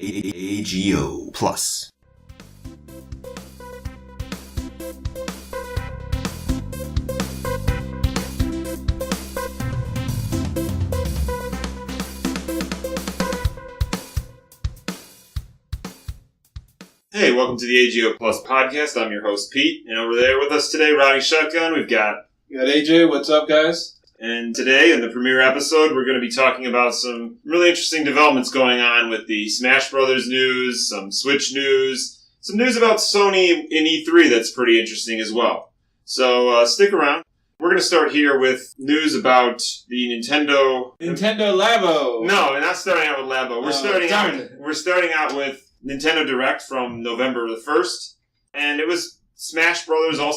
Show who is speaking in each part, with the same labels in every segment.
Speaker 1: AGO Plus.
Speaker 2: Hey, welcome to the AGO Plus podcast. I'm your host, Pete. And over there with us today, riding shotgun, we've got
Speaker 3: AJ. What's up, guys?
Speaker 2: And today, in the premiere episode, we're going to be talking about some really interesting developments going on with the Smash Brothers news, some Switch news, some news about Sony in E3 that's pretty interesting as well. So stick around. We're going to start here with news about the Nintendo
Speaker 3: Labo.
Speaker 2: No, we're not starting out with Labo. We're starting out with Nintendo Direct from November the 1st. And it was Smash Brothers all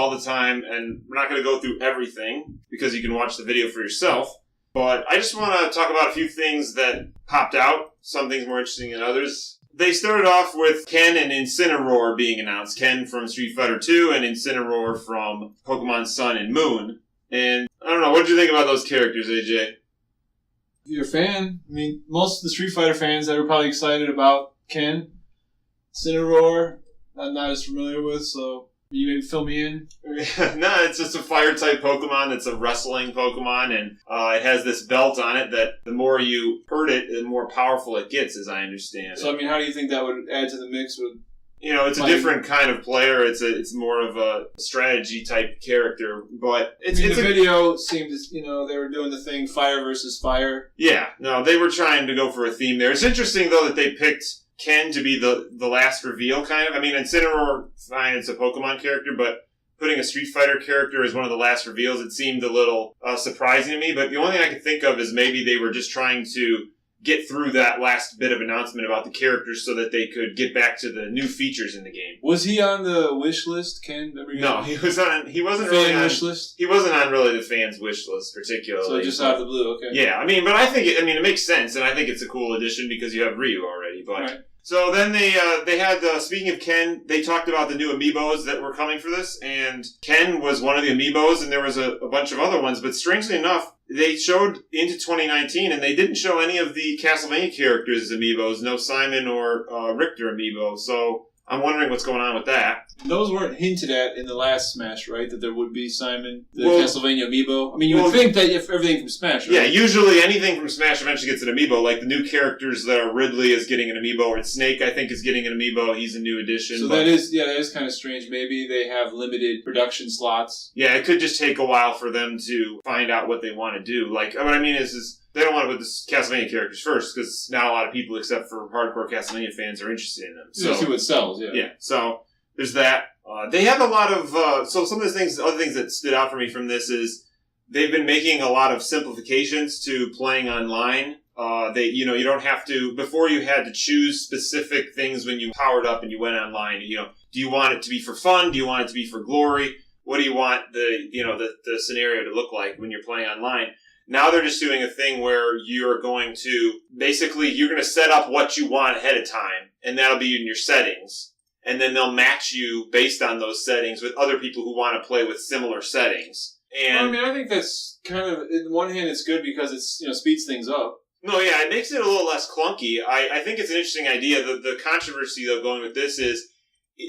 Speaker 2: the time, and we're not going to go through everything because you can watch the video for yourself. But I just want to talk about a few things that popped out, some things more interesting than others. They started off with Ken and Incineroar being announced. Ken from Street Fighter 2 and Incineroar from Pokemon Sun and Moon. And I don't know, what did you think about those characters, AJ?
Speaker 3: If you're a fan, I mean, most of the Street Fighter fans that are probably excited about Ken, Incineroar, I'm not as familiar with, so you maybe fill me in?
Speaker 2: No, it's just a fire-type Pokemon. It's a wrestling Pokemon, and it has this belt on it that the more you hurt it, the more powerful it gets, as I understand.
Speaker 3: So, I mean, how do you think that would add to the mix with...
Speaker 2: You know, it's a different kind of player. It's more of a strategy-type character, but the
Speaker 3: video seemed, they were doing the thing fire versus fire.
Speaker 2: Yeah, no, they were trying to go for a theme there. It's interesting, though, that they picked Ken to be the last reveal, kind of. I mean, Incineroar, fine, it's a Pokemon character, but putting a Street Fighter character as one of the last reveals, it seemed a little surprising to me. But the only thing I could think of is maybe they were just trying to get through that last bit of announcement about the characters so that they could get back to the new features in the game.
Speaker 3: Was he on the wish list, Ken?
Speaker 2: No, he wasn't
Speaker 3: fan
Speaker 2: really on
Speaker 3: wish list.
Speaker 2: He wasn't on really the fans' wish list particularly.
Speaker 3: So just out of the blue, okay.
Speaker 2: Yeah, I mean, but I think it makes sense, and I think it's a cool addition because you have Ryu already. But
Speaker 3: right.
Speaker 2: So then they had, speaking of Ken, they talked about the new Amiibos that were coming for this, and Ken was one of the Amiibos, and there was a bunch of other ones, but strangely enough, they showed into 2019, and they didn't show any of the Castlevania characters as Amiibos, no Simon or Richter Amiibo, so I'm wondering what's going on with that.
Speaker 3: Those weren't hinted at in the last Smash, right? That there would be Simon, the Castlevania Amiibo. I mean, you would think that if everything from Smash, right?
Speaker 2: Yeah, usually anything from Smash eventually gets an Amiibo. Like the new characters that are Ridley is getting an Amiibo, or Snake, I think, is getting an Amiibo. He's a new addition.
Speaker 3: So that is kind of strange. Maybe they have limited production slots.
Speaker 2: Yeah, it could just take a while for them to find out what they want to do. Like, what I mean is they don't want to put the Castlevania characters first, because not a lot of people, except for hardcore Castlevania fans, are interested in them.
Speaker 3: So see what sells, yeah.
Speaker 2: Yeah, so there's that. They have a lot of... so some of the other things that stood out for me from this is they've been making a lot of simplifications to playing online. You don't have to... Before you had to choose specific things when you powered up and you went online. Do you want it to be for fun? Do you want it to be for glory? What do you want the scenario to look like when you're playing online? Now they're just doing a thing where you're going to set up what you want ahead of time, and that'll be in your settings. And then they'll match you based on those settings with other people who want to play with similar settings. And
Speaker 3: I think that's kind of, in one hand, it's good because it's speeds things up.
Speaker 2: No, yeah, it makes it a little less clunky. I think it's an interesting idea. The controversy, though, going with this is,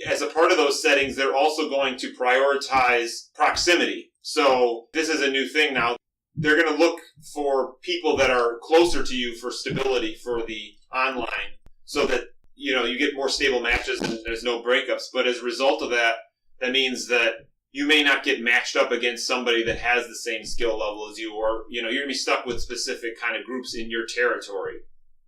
Speaker 2: as a part of those settings, they're also going to prioritize proximity. So this is a new thing now. They're going to look for people that are closer to you for stability for the online, so that you get more stable matches and there's no breakups. But as a result of that, that means that you may not get matched up against somebody that has the same skill level as you, or you're going to be stuck with specific kind of groups in your territory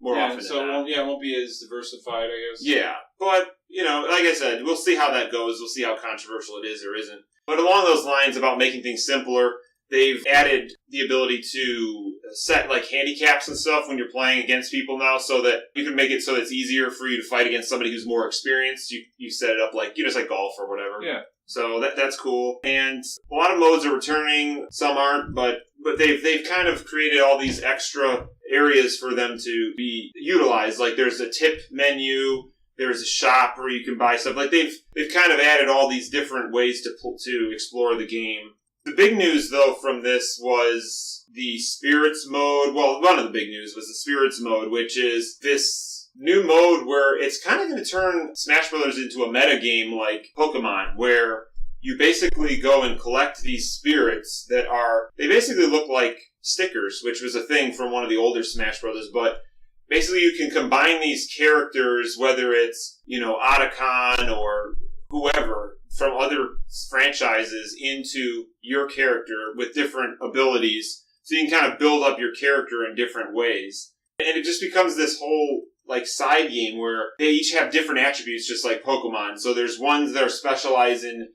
Speaker 2: more often than not.
Speaker 3: It won't be as diversified, I guess.
Speaker 2: Yeah, but like I said, we'll see how that goes. We'll see how controversial it is or isn't. But along those lines about making things simpler, they've added the ability to set like handicaps and stuff when you're playing against people now, so that you can make it so it's easier for you to fight against somebody who's more experienced. You set it up like just like golf or whatever.
Speaker 3: Yeah.
Speaker 2: So that's cool. And a lot of modes are returning, some aren't, but they've kind of created all these extra areas for them to be utilized. Like there's a tip menu, there's a shop where you can buy stuff. Like they've kind of added all these different ways to explore the game. The big news, though, from this was the Spirits mode. Well, one of the big news was the Spirits mode, which is this new mode where it's kind of going to turn Smash Brothers into a meta game like Pokemon, where you basically go and collect these spirits they basically look like stickers, which was a thing from one of the older Smash Brothers, but basically you can combine these characters, whether it's, Otacon or whoever from other franchises, into your character with different abilities, so you can kind of build up your character in different ways. And it just becomes this whole side game where they each have different attributes, just like Pokemon. So there's ones that are specialized in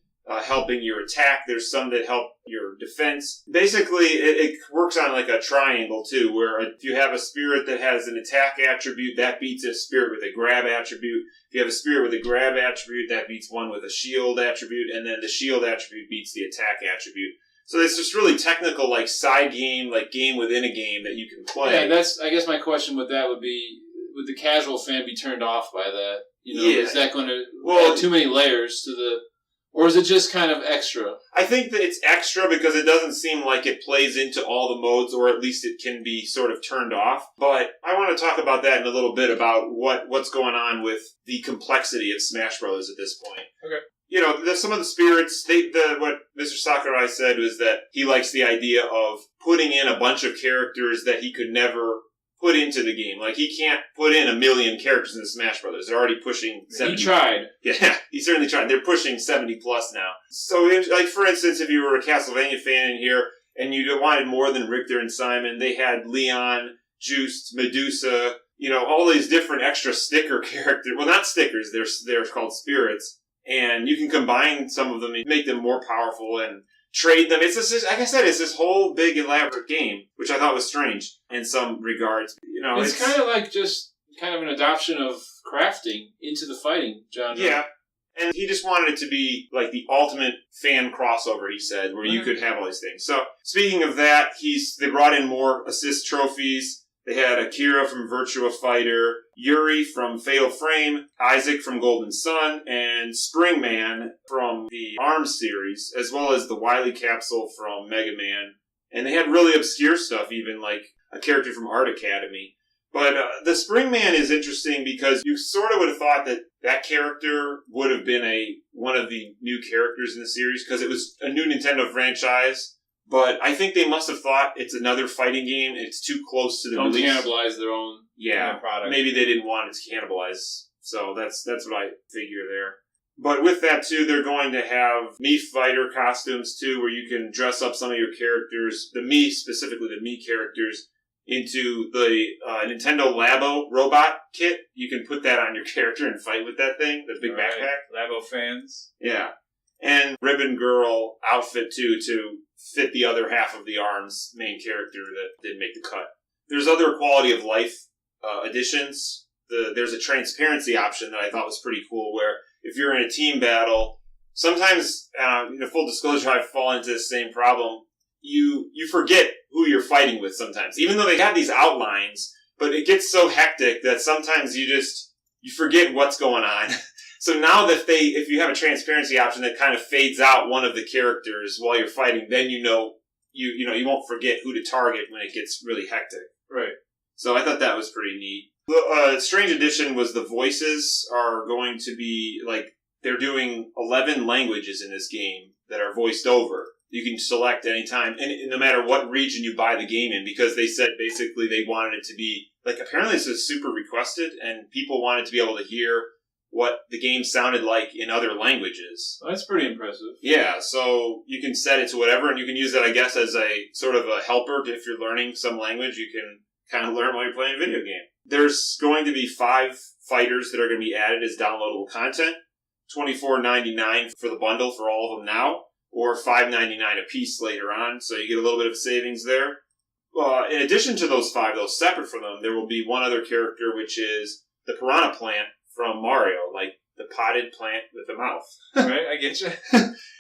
Speaker 2: helping your attack. There's some that help your defense. Basically, it works on a triangle too, where if you have a spirit that has an attack attribute, that beats a spirit with a grab attribute. If you have a spirit with a grab attribute, that beats one with a shield attribute, and then the shield attribute beats the attack attribute. So it's just really technical, side game, game within a game that you can play.
Speaker 3: Yeah, I guess my question with that would be, would the casual fan be turned off by that? Is that going to add too many layers to the... Or is it just kind of extra? I
Speaker 2: think that it's extra because it doesn't seem like it plays into all the modes, or at least it can be sort of turned off. But I want to talk about that in a little bit, about what's going on with the complexity of Smash Brothers at this point.
Speaker 3: Okay.
Speaker 2: Some of the spirits, what Mr. Sakurai said was that he likes the idea of putting in a bunch of characters that he could never put into the game. He can't put in 1 million characters in the Smash Brothers. They're already pushing 70.
Speaker 3: He tried.
Speaker 2: Yeah, he certainly tried. They're pushing 70 plus now. So, for instance, if you were a Castlevania fan in here and you wanted more than Richter and Simon, they had Leon, Juiced, Medusa, all these different extra sticker characters. Well, not stickers. They're called spirits. And you can combine some of them and make them more powerful and trade them. It's just, like I said, it's this whole big elaborate game, which I thought was strange in some regards.
Speaker 3: It's kind of just kind of an adoption of crafting into the fighting genre.
Speaker 2: Yeah. And he just wanted it to be the ultimate fan crossover, he said, where you could have all these things. So, speaking of that, they brought in more assist trophies. They had Akira from Virtua Fighter, Yuri from Fatal Frame, Isaac from Golden Sun, and Springman from the ARMS series, as well as the Wily Capsule from Mega Man. And they had really obscure stuff, even a character from Art Academy. But the Springman is interesting because you sort of would have thought that character would have been one of the new characters in the series, because it was a new Nintendo franchise. But I think they must have thought it's another fighting game. It's too close to the release.
Speaker 3: Don't cannibalize their own product.
Speaker 2: Maybe they didn't want it to cannibalize. So that's what I figure there. But with that, too, they're going to have Mii Fighter costumes, too, where you can dress up some of your characters, specifically the Mii characters, into the Nintendo Labo robot kit. You can put that on your character and fight with that thing, the big backpack.
Speaker 3: Labo fans.
Speaker 2: Yeah. And Ribbon Girl outfit, too, to fit the other half of the ARMS main character that didn't make the cut. There's other quality of life additions. There's a transparency option that I thought was pretty cool, where if you're in a team battle, sometimes, full disclosure, I fall into the same problem. You forget who you're fighting with sometimes, even though they have these outlines, but it gets so hectic that sometimes you forget what's going on. So now that if you have a transparency option that kind of fades out one of the characters while you're fighting, then you won't forget who to target when it gets really hectic.
Speaker 3: Right.
Speaker 2: So I thought that was pretty neat. The strange addition was the voices are going to be they're doing 11 languages in this game that are voiced over. You can select anytime, and no matter what region you buy the game in, because they said basically they wanted it to be apparently this is super requested, and people wanted to be able to hear what the game sounded like in other languages.
Speaker 3: Well, that's pretty impressive.
Speaker 2: Yeah, so you can set it to whatever, and you can use that, I guess, as a sort of a helper. If you're learning some language, you can kind of learn while you're playing a video game. There's going to be 5 fighters that are going to be added as downloadable content. $24.99 for the bundle for all of them now, or $5.99 a piece later on, so you get a little bit of savings there. In addition to those 5, though, separate from them, there will be one other character, which is the Piranha Plant from Mario, the potted plant with a mouth.
Speaker 3: Right, I get you.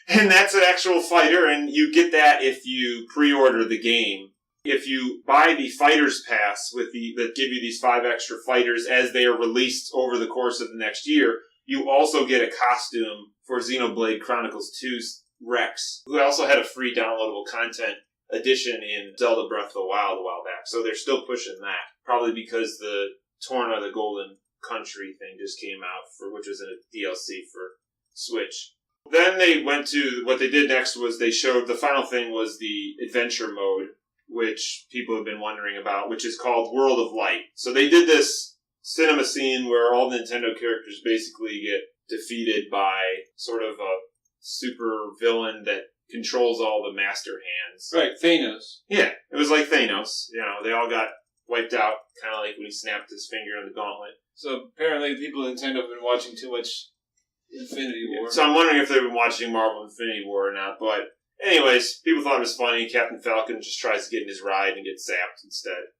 Speaker 2: And that's an actual fighter, and you get that if you pre-order the game. If you buy the Fighter's Pass that give you these 5 extra fighters as they are released over the course of the next year, you also get a costume for Xenoblade Chronicles 2's Rex, who also had a free downloadable content edition in Zelda Breath of the Wild a while back. So they're still pushing that, probably because the Torna, the Golden Country thing just came out, which was in a DLC for Switch. Then they went to, what they did next was they showed, the final thing was the adventure mode, which people have been wondering about, which is called World of Light. So they did this cinema scene where all Nintendo characters basically get defeated by sort of a super villain that controls all the master hands.
Speaker 3: Right, Thanos.
Speaker 2: Yeah, it was like Thanos. They all got wiped out, kind of like when he snapped his finger on the gauntlet.
Speaker 3: So apparently the people at Nintendo have been watching too much Infinity War.
Speaker 2: So I'm wondering if they've been watching Marvel Infinity War or not. But anyways, people thought it was funny. Captain Falcon just tries to get in his ride and gets zapped instead.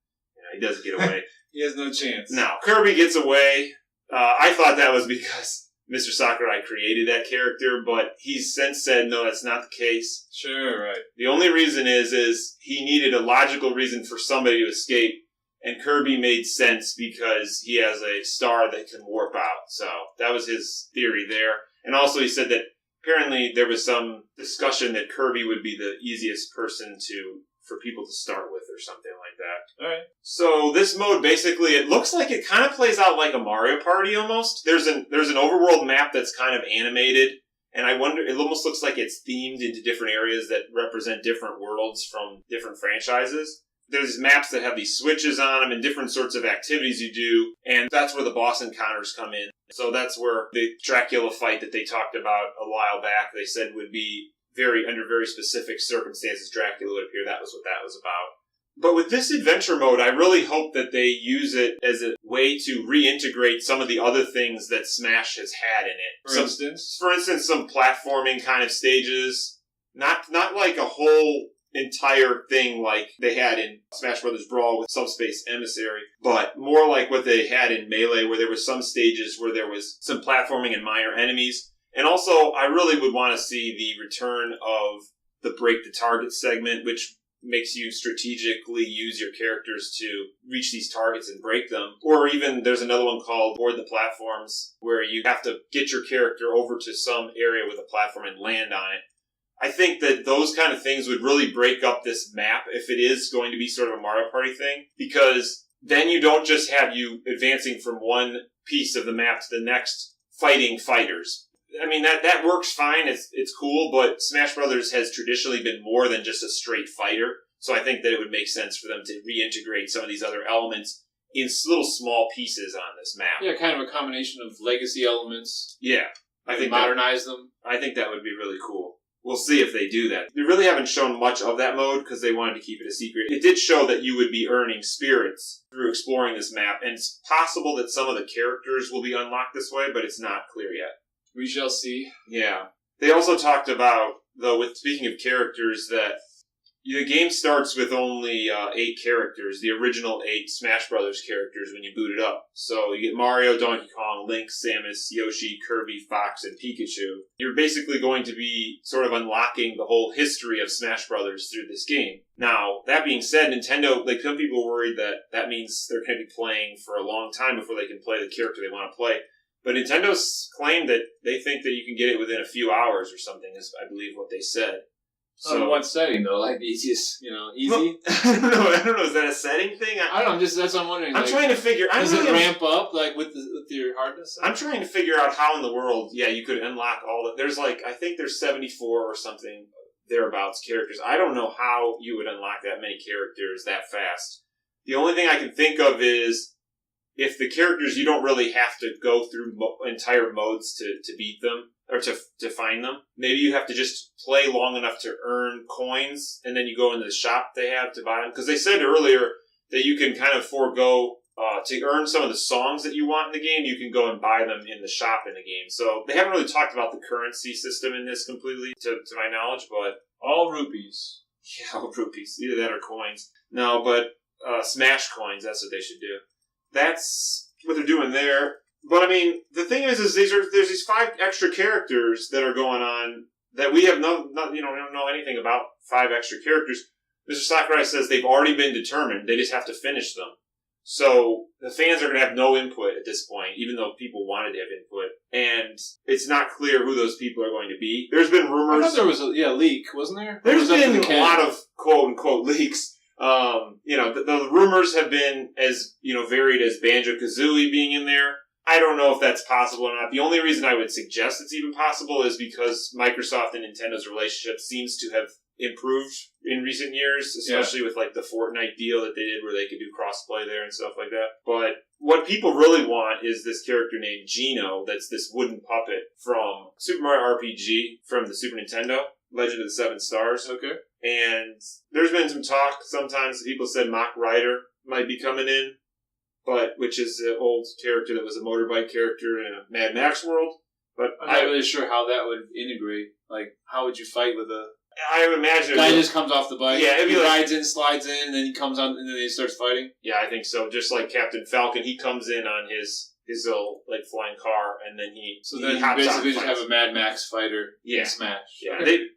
Speaker 2: He doesn't get away.
Speaker 3: He has no chance.
Speaker 2: No, Kirby gets away. I thought that was because Mr. Sakurai created that character, but he's since said, no, that's not the case.
Speaker 3: Sure, right.
Speaker 2: The only reason is he needed a logical reason for somebody to escape, and Kirby made sense because he has a star that can warp out. So that was his theory there. And also he said that apparently there was some discussion that Kirby would be the easiest person for people to start with or something like that.
Speaker 3: All right.
Speaker 2: So this mode basically, it looks like it kind of plays out like a Mario Party almost. There's an overworld map that's kind of animated, and I wonder, it almost looks like it's themed into different areas that represent different worlds from different franchises. There's maps that have these switches on them and different sorts of activities you do, and that's where the boss encounters come in. So that's where the Dracula fight that they talked about a while back, they said would be under very specific circumstances Dracula would appear. That was what that was about. But with this adventure mode, I really hope that they use it as a way to reintegrate some of the other things that Smash has had in it. For instance, some platforming kind of stages. Not like a whole entire thing like they had in Smash Bros. Brawl with Subspace Emissary, but more like what they had in Melee, where there were some stages where there was some platforming and minor enemies. And also, I really would want to see the return of the Break the Target segment, which makes you strategically use your characters to reach these targets and break them. Or even, there's another one called Board the Platforms, where you have to get your character over to some area with a platform and land on it. I think that those kind of things would really break up this map if it is going to be sort of a Mario Party thing, because then you don't just have you advancing from one piece of the map to the next fighting fighters. I mean, that works fine, it's cool, but Smash Brothers has traditionally been more than just a straight fighter, so I think that it would make sense for them to reintegrate some of these other elements in little small pieces on this map.
Speaker 3: Yeah, kind of a combination of legacy elements.
Speaker 2: Yeah. I think
Speaker 3: modernize them.
Speaker 2: I think that would be really cool. We'll see if they do that. They really haven't shown much of that mode because they wanted to keep it a secret. It did show that you would be earning spirits through exploring this map, and it's possible that some of the characters will be unlocked this way, but it's not clear yet.
Speaker 3: We shall see.
Speaker 2: Yeah. They also talked about, though, with speaking of characters, that the game starts with only 8 characters, the original 8 Smash Brothers characters when you boot it up. So you get Mario, Donkey Kong, Link, Samus, Yoshi, Kirby, Fox, and Pikachu. You're basically going to be sort of unlocking the whole history of Smash Brothers through this game. Now, that being said, Nintendo, like some people are worried that means they're going to be playing for a long time before they can play the character they want to play. But Nintendo's claimed that they think that you can get it within a few hours or something, is I believe what they said.
Speaker 3: So what setting though? Like the easiest, easy?
Speaker 2: Well, I don't know. Is that a setting thing?
Speaker 3: I don't know. That's what I'm wondering.
Speaker 2: I'm trying to figure.
Speaker 3: Does it ramp up like with your hardness?
Speaker 2: I'm trying to figure out how in the world, you could unlock all the. There's I think there's 74 or something thereabouts characters. I don't know how you would unlock that many characters that fast. The only thing I can think of is if the characters, you don't really have to go through entire modes to beat them, or to find them. Maybe you have to just play long enough to earn coins, and then you go into the shop they have to buy them. Because they said earlier that you can kind of forego, to earn some of the songs that you want in the game, you can go and buy them in the shop in the game. So they haven't really talked about the currency system in this completely, to my knowledge, but...
Speaker 3: All rupees.
Speaker 2: Yeah, all rupees. Either that or coins. No, but Smash coins, that's what they should do. That's what they're doing there. But I mean, the thing is there's these 5 extra characters that are going on that we have we don't know anything about. 5 extra characters. Mr. Sakurai says they've already been determined. They just have to finish them. So the fans are going to have no input at this point, even though people wanted to have input. And it's not clear who those people are going to be. There's been rumors.
Speaker 3: I thought there was a leak, wasn't there?
Speaker 2: There's been a lot of quote-unquote leaks. The rumors have been as, varied as Banjo-Kazooie being in there. I don't know if that's possible or not. The only reason I would suggest it's even possible is because Microsoft and Nintendo's relationship seems to have improved in recent years, especially with like the Fortnite deal that they did where they could do crossplay there and stuff like that. But what people really want is this character named Geno that's this wooden puppet from Super Mario RPG from the Super Nintendo, Legend of the Seven Stars.
Speaker 3: Okay.
Speaker 2: And there's been some talk sometimes. People said Mach Rider might be coming in, which is an old character that was a motorbike character in a Mad Max world. But
Speaker 3: I'm not really sure how that would integrate. Like, how would you fight with a...
Speaker 2: I imagine...
Speaker 3: guy just comes off the bike,
Speaker 2: yeah,
Speaker 3: he rides in, slides in, and then he comes on, and then he starts fighting?
Speaker 2: Yeah, I think so. Just like Captain Falcon, he comes in on his little, like, flying car, and then he hops
Speaker 3: basically
Speaker 2: on
Speaker 3: just have a Mad Max fighter in Smash.
Speaker 2: Yeah,
Speaker 3: okay.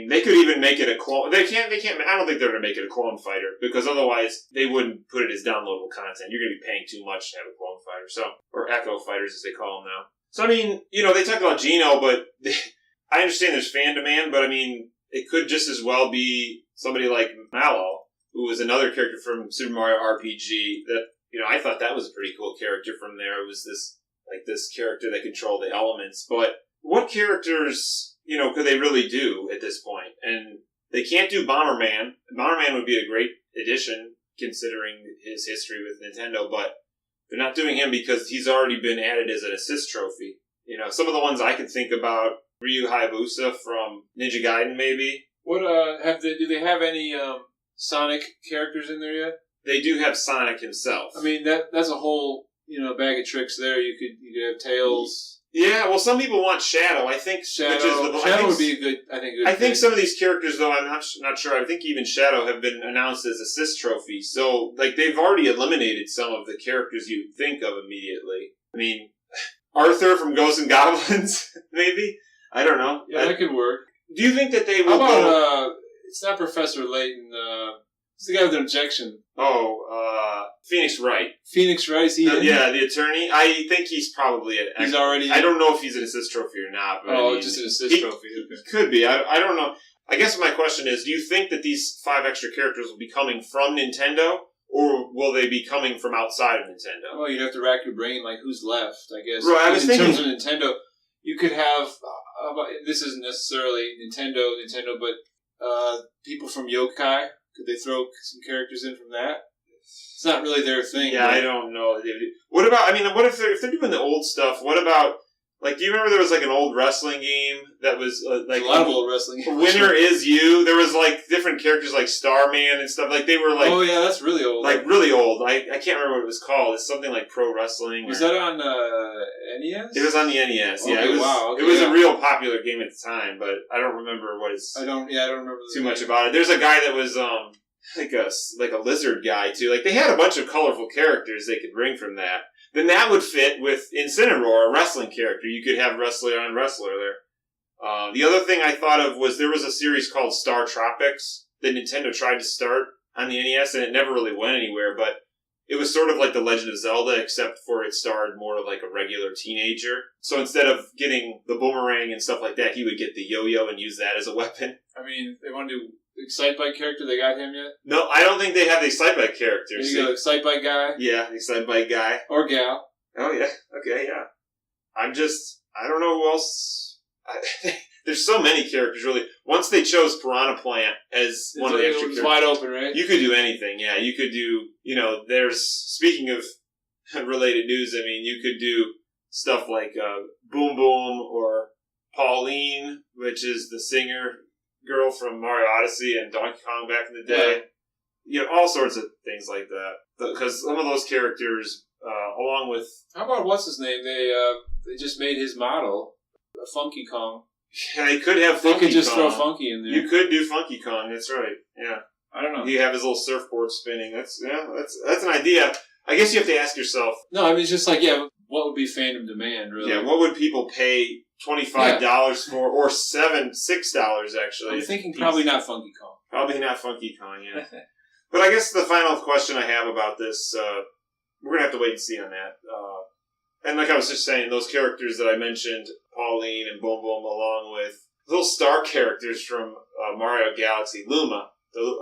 Speaker 2: They could even make it a clone. They can't, I don't think they're going to make it a clone fighter, because otherwise they wouldn't put it as downloadable content. You're going to be paying too much to have a clone fighter, or Echo Fighters as they call them now. So, I mean, they talk about Geno, but I understand there's fan demand, but I mean, it could just as well be somebody like Mallow, who was another character from Super Mario RPG that, I thought that was a pretty cool character from there. It was this character that controlled the elements. But what characters, could they really do at this point? And they can't do Bomberman. Bomberman would be a great addition considering his history with Nintendo, but they're not doing him because he's already been added as an assist trophy. Some of the ones I can think about, Ryu Hayabusa from Ninja Gaiden, maybe.
Speaker 3: What do they have any Sonic characters in there yet?
Speaker 2: They do have Sonic himself.
Speaker 3: I mean, that's a whole bag of tricks there. You could have Tails.
Speaker 2: Yeah, well, some people want Shadow. I think
Speaker 3: Shadow would be a good. I
Speaker 2: think some of these characters, though, I'm not sure. I think even Shadow have been announced as assist trophies. So, like, they've already eliminated some of the characters you'd think of immediately. I mean, Arthur from Ghosts and Goblins, maybe. I don't know.
Speaker 3: Yeah, that could work.
Speaker 2: Do you think that they will?
Speaker 3: How about it's not Professor Layton. It's the guy with the injection.
Speaker 2: Phoenix Wright.
Speaker 3: Phoenix Wright, is he?
Speaker 2: The attorney. I think he's probably
Speaker 3: He's already.
Speaker 2: I don't know if he's an assist trophy or not. But
Speaker 3: just an assist trophy. Okay.
Speaker 2: Could be. I don't know. I guess my question is: do you think that these 5 extra characters will be coming from Nintendo, or will they be coming from outside of Nintendo?
Speaker 3: Well, you'd have to rack your brain. Like, who's left? I guess.
Speaker 2: Right. I was thinking
Speaker 3: in terms of Nintendo, you could have. This isn't necessarily Nintendo, but people from Yokai. Could they throw some characters in from that? It's not really their thing.
Speaker 2: Yeah, I don't know. What about? I mean, what if they're doing the old stuff? What about? Like, do you remember there was like an old wrestling game that was like
Speaker 3: a lot of old wrestling games.
Speaker 2: Winner is You. There was like different characters like Starman and stuff. Like they were like,
Speaker 3: oh yeah, that's really old.
Speaker 2: Like really old. I can't remember what it was called. It's something like Pro Wrestling.
Speaker 3: Was that on NES?
Speaker 2: It was on the NES.
Speaker 3: Okay,
Speaker 2: yeah, it was.
Speaker 3: Wow, okay,
Speaker 2: it was a real popular game at the time, but I don't remember what it's.
Speaker 3: I don't remember
Speaker 2: too much about it. There's a guy that was like a lizard guy too. Like they had a bunch of colorful characters they could bring from that. Then that would fit with Incineroar, a wrestling character. You could have wrestler on wrestler there. The other thing I thought of was there was a series called Star Tropics that Nintendo tried to start on the NES, and it never really went anywhere, but it was sort of like The Legend of Zelda, except for it starred more like a regular teenager. So instead of getting the boomerang and stuff like that, he would get the yo-yo and use that as a weapon.
Speaker 3: I mean, they want to do Excitebike character, they got him yet?
Speaker 2: No, I don't think they have the Excitebike character.
Speaker 3: There you go, Excitebike guy.
Speaker 2: Yeah, the Excitebike guy.
Speaker 3: Or gal.
Speaker 2: Oh, yeah. Okay, yeah. I don't know who else. There's so many characters, really. Once they chose Piranha Plant as one of the extra characters.
Speaker 3: It's wide open, right?
Speaker 2: You could do anything, yeah. You could do, speaking of related news, I mean, you could do stuff like Boom Boom or Pauline, which is the singer girl from Mario Odyssey and Donkey Kong back in the day. Yeah. All sorts of things like that. Because some of those characters, along with...
Speaker 3: How about what's his name? They just made his model, Funky Kong.
Speaker 2: Yeah, they could have Funky Kong.
Speaker 3: They could just throw Funky in there.
Speaker 2: You could do Funky Kong, that's right. Yeah.
Speaker 3: I don't know.
Speaker 2: You have his little surfboard spinning. That's an idea. I guess you have to ask yourself...
Speaker 3: No, I mean, it's just like, what would be fandom demand, really?
Speaker 2: Yeah, what would people pay $25 for, or $6 actually?
Speaker 3: I'm thinking probably not Funky Kong.
Speaker 2: Probably not Funky Kong, yeah. But I guess the final question I have about this, we're going to have to wait and see on that. And like I was just saying, those characters that I mentioned, Pauline and Boom Boom, along with little star characters from Mario Galaxy, Luma,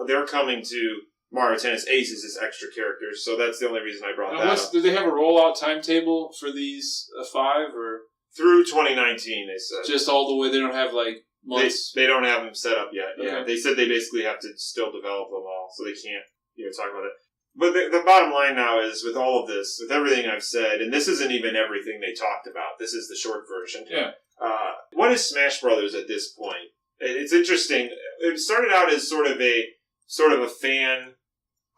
Speaker 2: they're coming to Mario Tennis Ace is just extra characters, so that's the only reason I brought that up.
Speaker 3: Do they have a rollout timetable for these 5 or
Speaker 2: through 2019? They said
Speaker 3: just all the way. They don't have like months.
Speaker 2: They don't have them set up yet.
Speaker 3: Okay.
Speaker 2: Yeah, they said they basically have to still develop them all, so they can't talk about it. But the bottom line now is, with all of this, with everything I've said, and this isn't even everything they talked about. This is the short version.
Speaker 3: Yeah.
Speaker 2: What is Smash Brothers at this point? It's interesting. It started out as sort of a fan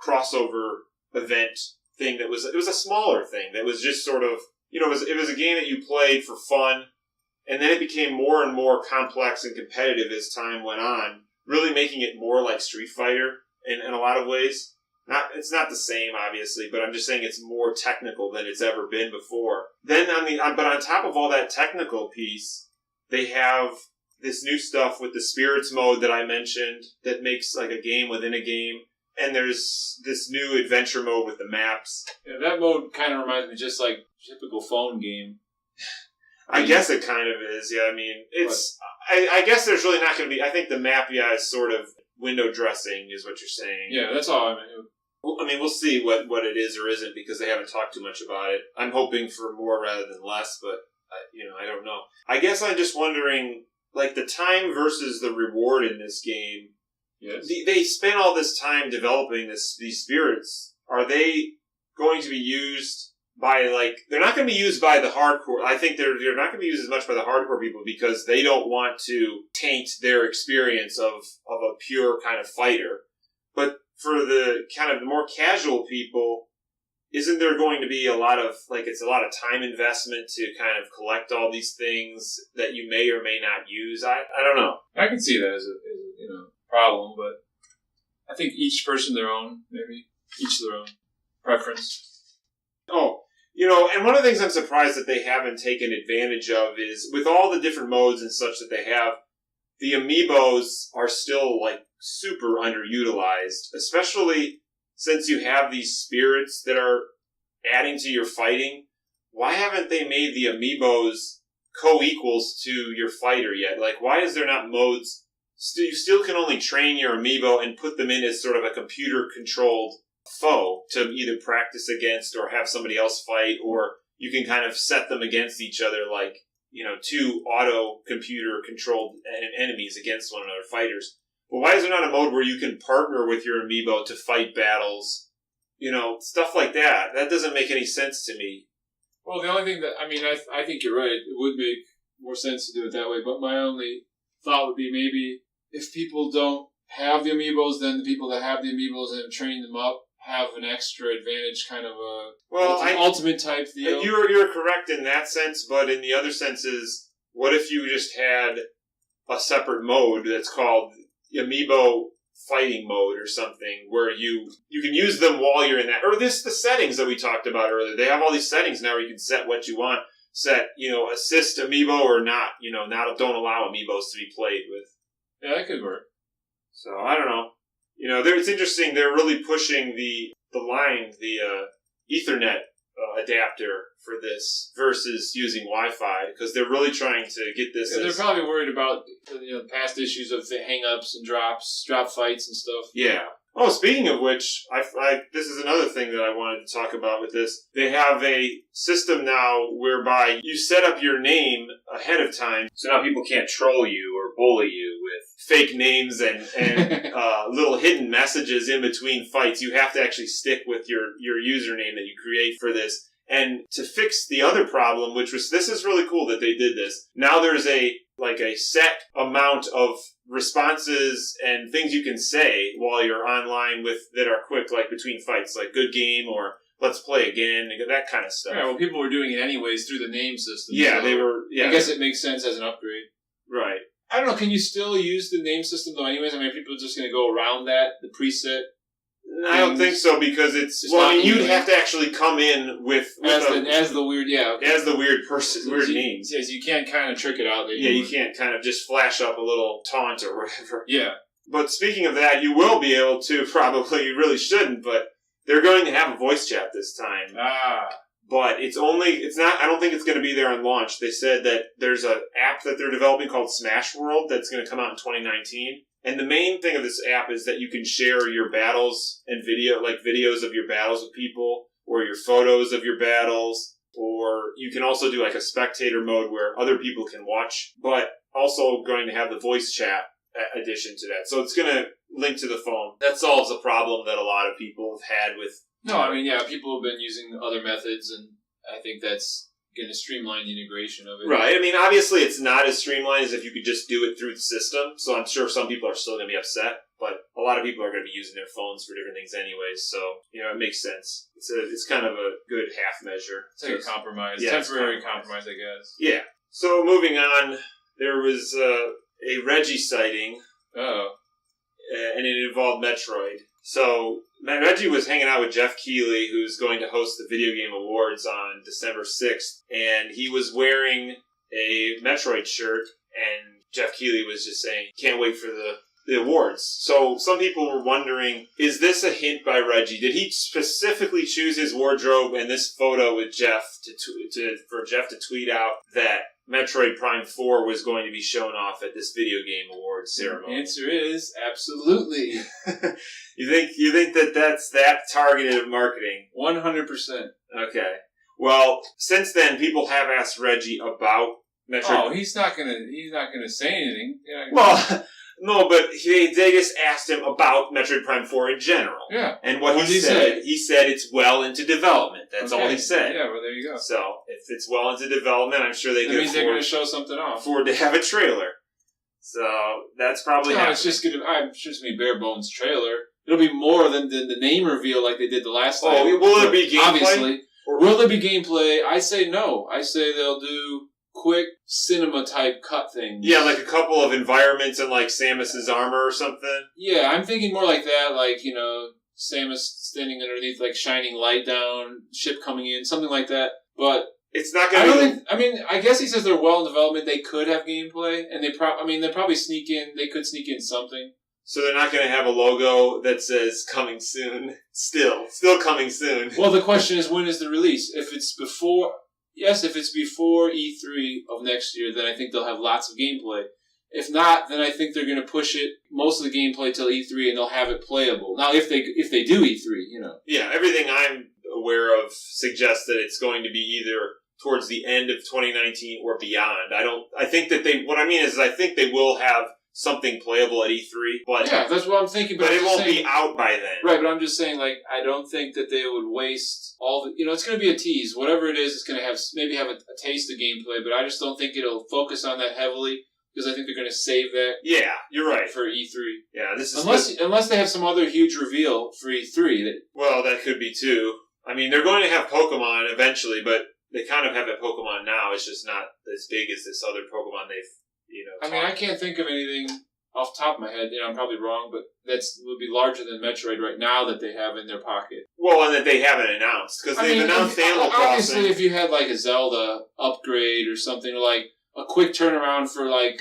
Speaker 2: crossover event thing it was a smaller thing that was just sort of, it was a game that you played for fun, and then it became more and more complex and competitive as time went on, really making it more like Street Fighter in a lot of ways. It's not the same, obviously, but I'm just saying it's more technical than it's ever been before. Then, but on top of all that technical piece, they have this new stuff with the Spirits mode that I mentioned that makes like a game within a game. And there's this new adventure mode with the maps.
Speaker 3: Yeah, that mode kind of reminds me just like typical phone game.
Speaker 2: I guess it kind of is, yeah. I mean, it's... I guess there's really not going to be... I think the map, is sort of window dressing is what you're saying.
Speaker 3: Yeah, that's all I mean.
Speaker 2: We'll see what it is or isn't because they haven't talked too much about it. I'm hoping for more rather than less, but, I don't know. I guess I'm just wondering, like, the time versus the reward in this game.
Speaker 3: Yes.
Speaker 2: They spent all this time developing these spirits. Are they going to be used by, like... They're not going to be used by the hardcore... I think they're not going to be used as much by the hardcore people because they don't want to taint their experience of a pure kind of fighter. But for the kind of the more casual people, isn't there going to be a lot of, like, it's a lot of time investment to kind of collect all these things that you may or may not use? I don't know.
Speaker 3: I can see that as a problem, but I think each person their own, maybe. Each their own preference.
Speaker 2: Oh, and one of the things I'm surprised that they haven't taken advantage of is, with all the different modes and such that they have, the Amiibos are still, like, super underutilized, especially since you have these spirits that are adding to your fighting. Why haven't they made the Amiibos co-equals to your fighter yet? Like, why is there not modes... you still can only train your Amiibo and put them in as sort of a computer-controlled foe to either practice against or have somebody else fight, or you can kind of set them against each other like, two auto-computer-controlled enemies against one another, fighters. But why is there not a mode where you can partner with your Amiibo to fight battles? Stuff like that. That doesn't make any sense to me.
Speaker 3: Well, the only thing that, I think you're right. It would make more sense to do it that way, but my only thought would be maybe if people don't have the Amiibos, then the people that have the Amiibos and have trained them up have an extra advantage, kind of a ultimate type deal.
Speaker 2: You're correct in that sense, but in the other sense is, what if you just had a separate mode that's called Amiibo fighting mode or something, where you can use them while you're in that, or the settings that we talked about earlier. They have all these settings now where you can set what you want. Set, assist Amiibo or not, don't allow Amiibos to be played with.
Speaker 3: Yeah, that could work.
Speaker 2: So, I don't know. It's interesting, they're really pushing the line, the Ethernet adapter for this versus using Wi-Fi, because they're really trying to get this...
Speaker 3: Yeah, they're probably worried about past issues of the hang-ups and drop fights and stuff.
Speaker 2: Yeah. Oh, speaking of which, this is another thing that I wanted to talk about with this. They have a system now whereby you set up your name ahead of time, so now people can't troll you or bully you with fake names and little hidden messages in between fights. You have to actually stick with your username that you create for this. And to fix the other problem, this is really cool that they did this. Now there's a set amount of responses and things you can say while you're online that are quick, like between fights, like good game or let's play again, that kind of stuff.
Speaker 3: Yeah, well, people were doing it anyways through the name system.
Speaker 2: Yeah,
Speaker 3: so
Speaker 2: they were. Yeah,
Speaker 3: I guess it makes sense as an upgrade.
Speaker 2: Right.
Speaker 3: I don't know. Can you still use the name system though? Anyways, people are just going to go around that, the preset.
Speaker 2: I don't think so, because you'd have to actually come in with
Speaker 3: as the weird,
Speaker 2: as the weird person, weird names.
Speaker 3: Yes, you can't kind of trick it out.
Speaker 2: You can't kind of just flash up a little taunt or whatever.
Speaker 3: Yeah.
Speaker 2: But speaking of that, you will be able to probably. You really shouldn't, but they're going to have a voice chat this time. But it's not. I don't think it's going to be there on launch. They said that there's an app that they're developing called Smash World that's going to come out in 2019. And the main thing of this app is that you can share your battles and videos of your battles with people, or your photos of your battles, or you can also do like a spectator mode where other people can watch, but also going to have the voice chat addition to that. So it's going to link to the phone. That solves a problem that a lot of people have had with...
Speaker 3: No, I mean, yeah, people have been using other methods, and I think that's going to streamline the integration of it.
Speaker 2: Right. I mean, obviously it's not as streamlined as if you could just do it through the system, so I'm sure some people are still going to be upset, but a lot of people are going to be using their phones for different things anyways, so, it makes sense. It's kind of a good half measure.
Speaker 3: It's like a compromise.
Speaker 2: Yeah,
Speaker 3: temporary compromise, I guess.
Speaker 2: Yeah. So, moving on, there was a Reggie sighting.
Speaker 3: Oh.
Speaker 2: And it involved Metroid. So, Reggie was hanging out with Jeff Keighley, who's going to host the Video Game Awards on December 6th, and he was wearing a Metroid shirt, and Jeff Keighley was just saying, can't wait for the awards. So, some people were wondering, is this a hint by Reggie? Did he specifically choose his wardrobe and this photo with Jeff for Jeff to tweet out that Metroid Prime 4 was going to be shown off at this Video Game Awards ceremony?
Speaker 3: The answer is absolutely.
Speaker 2: You think that's that targeted marketing?
Speaker 3: 100%.
Speaker 2: Okay. Well, since then, people have asked Reggie about Metroid.
Speaker 3: Oh, he's not gonna say anything. Yeah,
Speaker 2: well, no, but they just asked him about Metroid Prime 4 in general.
Speaker 3: Yeah.
Speaker 2: And what he said, he said it's well into development. That's all he said.
Speaker 3: Yeah, well, there you go.
Speaker 2: So, if it's well into development, I'm sure
Speaker 3: that means they're going to show something off.
Speaker 2: Afford to have a trailer. So, that's probably happening.
Speaker 3: It's just going to be bare bones trailer. It'll be more than the name reveal like they did the last time.
Speaker 2: Oh, will there be gameplay?
Speaker 3: Obviously. Will there be gameplay? I say no. I say they'll do quick cinema-type cut things.
Speaker 2: Yeah, like a couple of environments in, like, Samus's armor or something?
Speaker 3: Yeah, I'm thinking more like that, like, Samus standing underneath, like, shining light down, ship coming in, something like that. But
Speaker 2: it's not going to
Speaker 3: be... I guess he says they're well in development. They could have gameplay, and they'll probably sneak in... They could sneak in something.
Speaker 2: So they're not going to have a logo that says coming soon. Still coming soon.
Speaker 3: Well, the question is, when is the release? If it's before E3 of next year, then I think they'll have lots of gameplay. If not, then I think they're going to push it, most of the gameplay till E3, and they'll have it playable. Now, if they do E3,
Speaker 2: Yeah, everything I'm aware of suggests that it's going to be either towards the end of 2019 or beyond. I think they will have something playable at E3, but...
Speaker 3: Yeah, that's what I'm thinking.
Speaker 2: But it won't be out by then.
Speaker 3: Right, but I'm just saying, like, I don't think that they would waste all the... it's going to be a tease. Whatever it is, it's going to have a taste of gameplay, but I just don't think it'll focus on that heavily, because I think they're going to save that...
Speaker 2: Yeah, you're right.
Speaker 3: ...for E3.
Speaker 2: Yeah, this is...
Speaker 3: Unless they have some other huge reveal for E3.
Speaker 2: Well, that could be, too. I mean, they're going to have Pokemon eventually, but they kind of have that Pokemon now. It's just not as big as this other Pokemon they've...
Speaker 3: I can't think of anything off the top of my head. I'm probably wrong, but would be larger than Metroid right now that they have in their pocket.
Speaker 2: Well, and that they haven't announced, because they've announced Animal Crossing.
Speaker 3: Obviously, if you had like a Zelda upgrade or something, or like a quick turnaround for like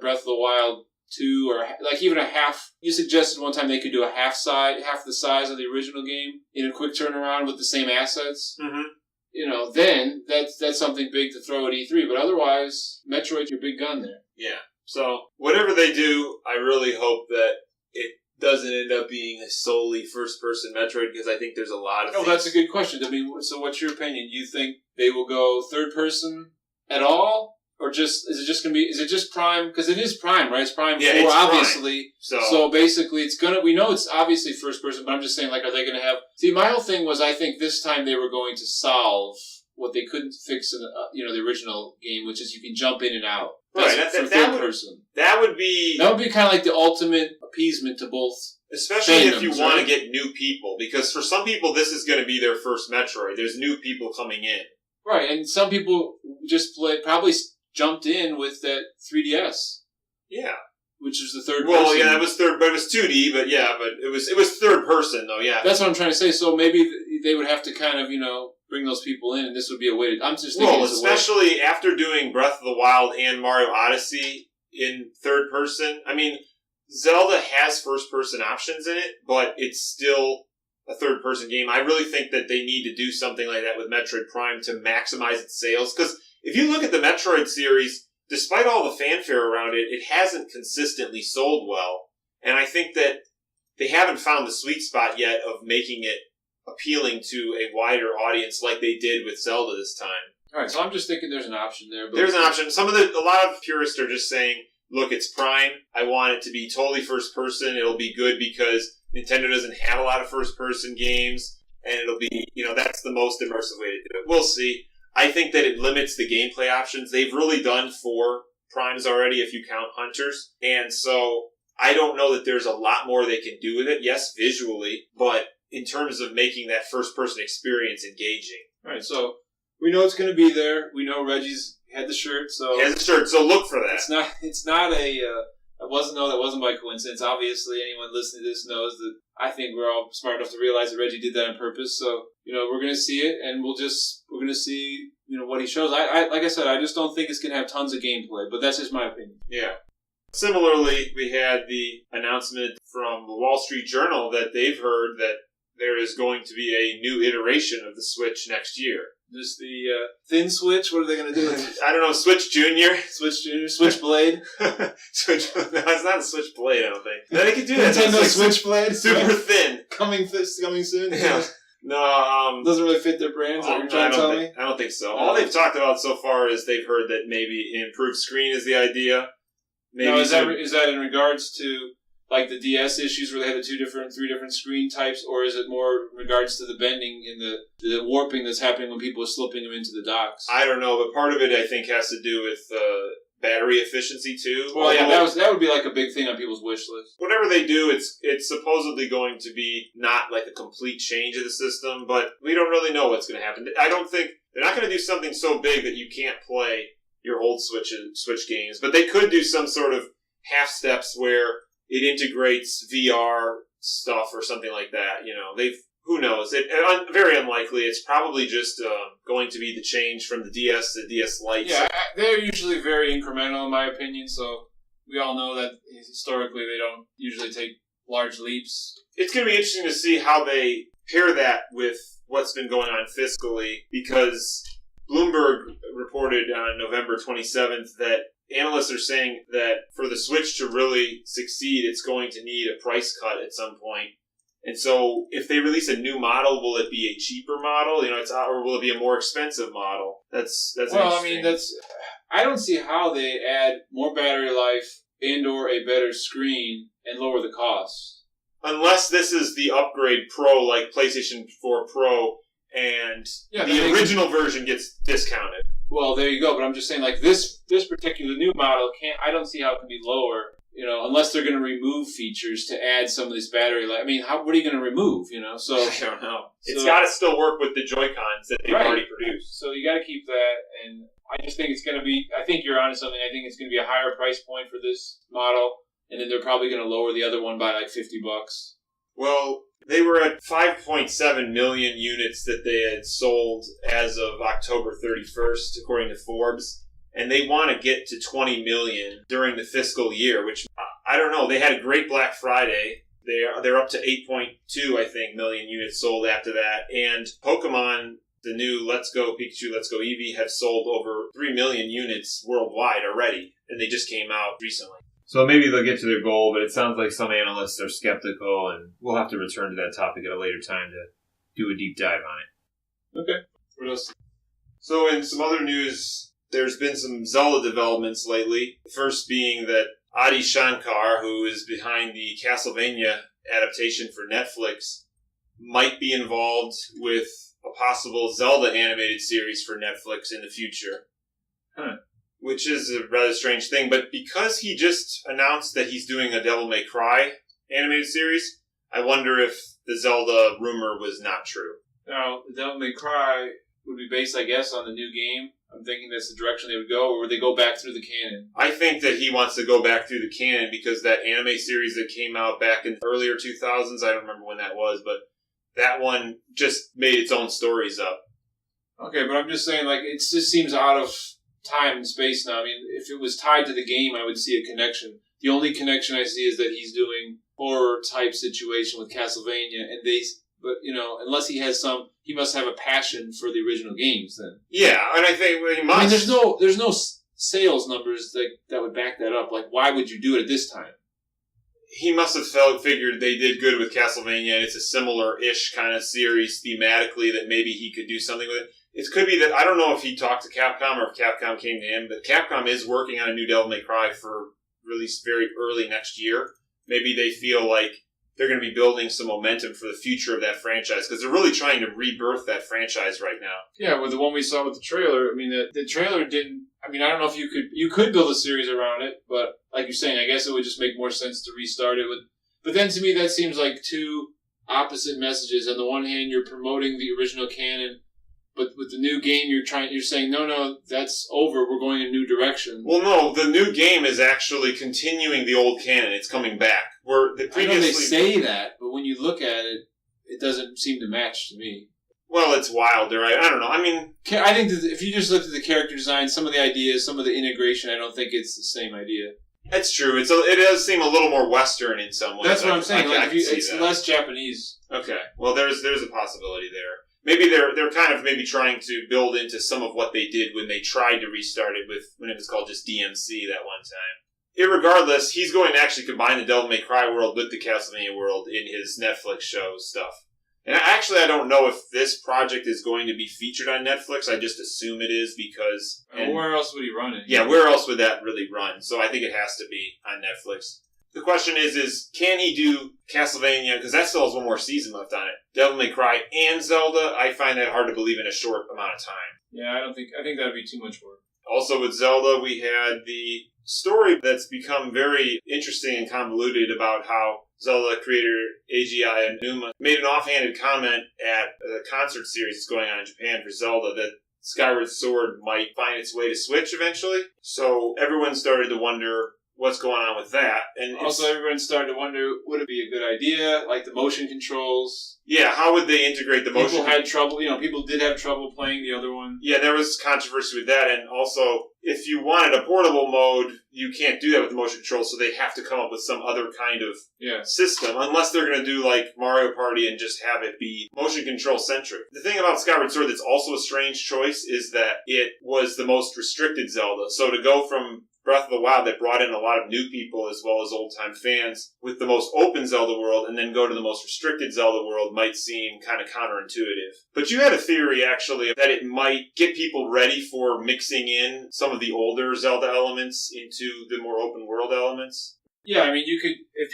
Speaker 3: Breath of the Wild 2, or like even a half. You suggested one time they could do a half the size of the original game in a quick turnaround with the same assets.
Speaker 2: Mm-hmm.
Speaker 3: Then that's something big to throw at E3. But otherwise, Metroid's your big gun there.
Speaker 2: Yeah. So, whatever they do, I really hope that it doesn't end up being a solely first-person Metroid, because I think there's a lot of things.
Speaker 3: That's a good question. So what's your opinion? Do you think they will go third-person at all? Or is it just Prime? Because it is Prime, right? It's Prime 4,
Speaker 2: it's
Speaker 3: obviously.
Speaker 2: Prime.
Speaker 3: So basically, we know it's obviously first-person, but I'm just saying, like, are they going to have... See, my whole thing was, I think this time they were going to solve what they couldn't fix in the original game, which is you can jump in and out.
Speaker 2: Right,
Speaker 3: third person.
Speaker 2: That would be
Speaker 3: kind of like the ultimate appeasement to both.
Speaker 2: Especially if you want to get new people, because for some people this is going to be their first Metroid. There's new people coming in. Right,
Speaker 3: and some people just probably jumped in with that 3DS.
Speaker 2: Yeah.
Speaker 3: Which is the third person.
Speaker 2: Well, yeah, it was but it was 2D, but it was third person though, yeah.
Speaker 3: That's what I'm trying to say. So maybe they would have to kind of, bring those people in, and this would be a way to... I'm just thinking...
Speaker 2: Well, especially after doing Breath of the Wild and Mario Odyssey in third person. I mean, Zelda has first-person options in it, but it's still a third-person game. I really think that they need to do something like that with Metroid Prime to maximize its sales, because if you look at the Metroid series, despite all the fanfare around it, it hasn't consistently sold well. And I think that they haven't found the sweet spot yet of making it appealing to a wider audience like they did with Zelda this time.
Speaker 3: All right, so I'm just thinking there's an option there. But
Speaker 2: there's an option. A lot of purists are just saying, look, it's Prime. I want it to be totally first person. It'll be good because Nintendo doesn't have a lot of first person games. And it'll be, that's the most immersive way to do it. We'll see. I think that it limits the gameplay options. They've really done 4 Primes already if you count Hunters. And so I don't know that there's a lot more they can do with it. Yes, visually, but in terms of making that first person experience engaging.
Speaker 3: All right, so we know it's going to be there. We know Reggie's had the shirt, so
Speaker 2: look for that.
Speaker 3: That wasn't by coincidence. Obviously, anyone listening to this knows that I think we're all smart enough to realize that Reggie did that on purpose. So, we're going to see it, and we're going to see, what he shows. Like I said, I just don't think it's going to have tons of gameplay, but that's just my opinion.
Speaker 2: Yeah. Similarly, we had the announcement from the Wall Street Journal that they've heard that there is going to be a new iteration of the Switch next year.
Speaker 3: Just the thin Switch? What are they going to do?
Speaker 2: I don't know, Switch Junior?
Speaker 3: Switch Junior? Switch Blade?
Speaker 2: No, it's not a Switch Blade, I don't think. No, they could do that.
Speaker 3: Nintendo Switch Blade?
Speaker 2: Super thin.
Speaker 3: Coming soon?
Speaker 2: Yeah. No,
Speaker 3: doesn't really fit their brands? Are you trying to tell me?
Speaker 2: I don't think so. All they've talked about so far is they've heard that maybe an improved screen is the idea. Maybe
Speaker 3: now, is that in regards to like the DS issues where they had the 3 different screen types, or is it more in regards to the bending and the warping that's happening when people are slipping them into the docks?
Speaker 2: I don't know, but part of it I think has to do with battery efficiency too.
Speaker 3: Well, yeah, that would be like a big thing on people's wish list.
Speaker 2: Whatever they do, it's supposedly going to be not like a complete change of the system, but we don't really know what's going to happen. I don't think they're not going to do something so big that you can't play your old Switch games, but they could do some sort of half steps where it integrates VR stuff or something like that. Who knows? Very unlikely. It's probably just going to be the change from the DS to DS Lite.
Speaker 3: Yeah, they're usually very incremental in my opinion, so we all know that historically they don't usually take large leaps.
Speaker 2: It's going to be interesting to see how they pair that with what's been going on fiscally, because Bloomberg reported on November 27th that analysts are saying that for the Switch to really succeed, it's going to need a price cut at some point. And so, if they release a new model, will it be a cheaper model? Or will it be a more expensive model? That's
Speaker 3: well. I mean, I don't see how they add more battery life and/or a better screen and lower the cost.
Speaker 2: Unless this is the upgrade Pro, like PlayStation 4 Pro, and the original version gets discounted. Well, there you go. But I'm just saying, like this particular new model I don't see how it can be lower. Unless they're going to remove features to add some of this battery life. I mean, what are you going to remove? So I don't know. It's got to still work with the Joy-Cons that they've already produced. So you got to keep that. And I just think it's going to be. I think you're onto something. I think it's going to be a higher price point for this model, and then they're probably going to lower the other one by like $50. Well, they were at 5.7 million units that they had sold as of October 31st, according to Forbes. And they want to get to 20 million during the fiscal year, which, I don't know. They had a great Black Friday. They're up to 8.2, I think, million units sold after that. And Pokemon, the new Let's Go Pikachu, Let's Go Eevee, have sold over 3 million units worldwide already. And they just came out recently. So maybe they'll get to their goal, but it sounds like some analysts are skeptical, and we'll have to return to that topic at a later time to do a deep dive on it. Okay. What else? So in some other news, there's been some Zelda developments lately. The first being that Adi Shankar, who is behind the Castlevania adaptation for Netflix, might be involved with a possible Zelda animated series for Netflix in the future. Which is a rather strange thing, but because he just announced that he's doing a Devil May Cry animated series, I wonder if the Zelda rumor was not true. Now, the Devil May Cry would be based, I guess, on the new game. I'm thinking that's the direction they would go, or would they go back through the canon? I think that he wants to go back through the canon because that anime series that came out back in the earlier 2000s, I don't remember when that was, but that one just made its own stories up. Okay, but I'm just saying, like, it just seems out of time and space now. I mean, if it was tied to the game, I would see a connection. The only connection I see is that he's doing horror-type situation with Castlevania, but, unless he must have a passion for the original games then. Yeah, and I think he must. I mean, there's no sales numbers that would back that up. Like, why would you do it at this time? he must have figured they did good with Castlevania, and it's a similar-ish kind of series thematically that maybe he could do something with it. It could be that, I don't know if he talked to Capcom or if Capcom came to him, but Capcom is working on a new Devil May Cry for release very early next year. Maybe they feel like they're going to be building some momentum for the future of that franchise, because they're really trying to rebirth that franchise right now.
Speaker 3: Yeah, with the one we saw with the trailer, I mean, the trailer didn't... I mean, I don't know if you could build a series around it, but like you're saying, I guess it would just make more sense to restart it with... But then to me, that seems like two opposite messages. On the one hand, you're promoting the original canon, but with the new game, you're saying, no, that's over. We're going in a new direction.
Speaker 2: Well, no, the new game is actually continuing the old canon. It's coming back.
Speaker 3: I know they say that, but when you look at it, it doesn't seem to match to me.
Speaker 2: Well, it's wilder. I don't know. I mean...
Speaker 3: I think that if you just looked at the character design, some of the ideas, some of the integration, I don't think it's the same idea.
Speaker 2: That's true. It does seem a little more Western in some ways.
Speaker 3: That's what I'm saying. It's less Japanese.
Speaker 2: Okay. Well, there's a possibility there. Maybe they're kind of maybe trying to build into some of what they did when they tried to restart it when it was called just DMC that one time. Irregardless, he's going to actually combine the Devil May Cry world with the Castlevania world in his Netflix show stuff. And actually, I don't know if this project is going to be featured on Netflix. I just assume it is because...
Speaker 3: where else would he run it?
Speaker 2: Yeah, where else would that really run? So I think it has to be on Netflix. The question is can he do Castlevania? Because that still has one more season left on it. Devil May Cry and Zelda, I find that hard to believe in a short amount of time.
Speaker 3: Yeah, I think that would be too much work.
Speaker 2: Also with Zelda, we had the story that's become very interesting and convoluted about how Zelda creator Eiji Aonuma made an offhanded comment at a concert series that's going on in Japan for Zelda that Skyward Sword might find its way to Switch eventually. So everyone started to wonder what's going on with that. And
Speaker 3: also everyone started to wonder, would it be a good idea? Like the motion controls.
Speaker 2: Yeah, how would they integrate the motion?
Speaker 3: People had trouble, people did have trouble playing the other one.
Speaker 2: Yeah, there was controversy with that, and also, if you wanted a portable mode, you can't do that with the motion control, so they have to come up with some other kind of system, unless they're going to do like Mario Party and just have it be motion control centric. The thing about Skyward Sword that's also a strange choice is that it was the most restricted Zelda, so to go from Breath of the Wild that brought in a lot of new people as well as old-time fans with the most open Zelda world and then go to the most restricted Zelda world might seem kind of counterintuitive. But you had a theory, actually, that it might get people ready for mixing in some of the older Zelda elements into the more open world elements.
Speaker 3: Yeah, I mean, you could, if